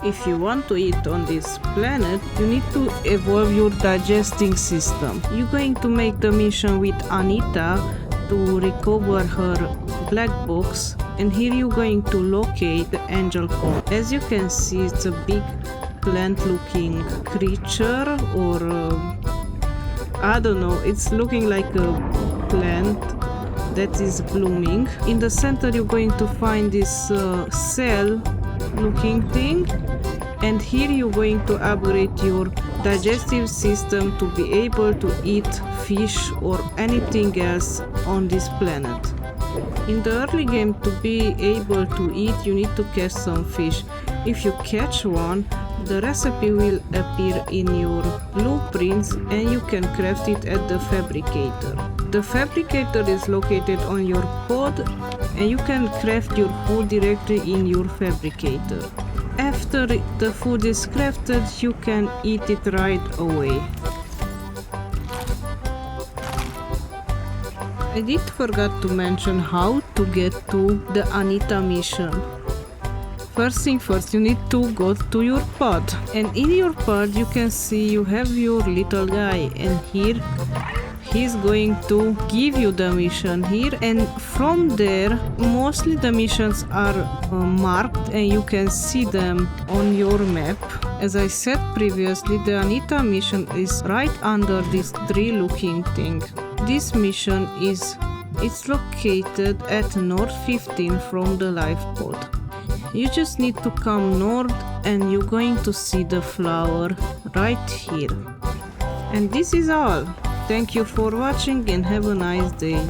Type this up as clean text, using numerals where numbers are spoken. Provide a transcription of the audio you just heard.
If you want to eat on this planet, you need to evolve your digesting system. You're going to make the mission with Anita to recover her black box, and here you're going to locate the angel cone. As you can see, it's a big plant looking creature, or I don't know, it's looking like a plant that is blooming. In the center you're going to find this cell looking thing, and here you're going to upgrade your digestive system to be able to eat fish or anything else on this planet. In the early game, to be able to eat, you need to catch some fish. If you catch one, the recipe will appear in your blueprints and you can craft it at the fabricator. The fabricator is located on your pod and you can craft your food directly in your fabricator. After the food is crafted, you can eat it right away. I did forget to mention how to get to the Anita mission. First thing first, you need to go to your pod, and in your pod you can see you have your little guy, and here he's going to give you the mission here, and from there mostly the missions are marked and you can see them on your map. As I said previously, the Anita mission is right under this tree looking thing. This mission it's located at north 15 from the life pod. You just need to come north and you're going to see the flower right here. And this is all. Thank you for watching and have a nice day.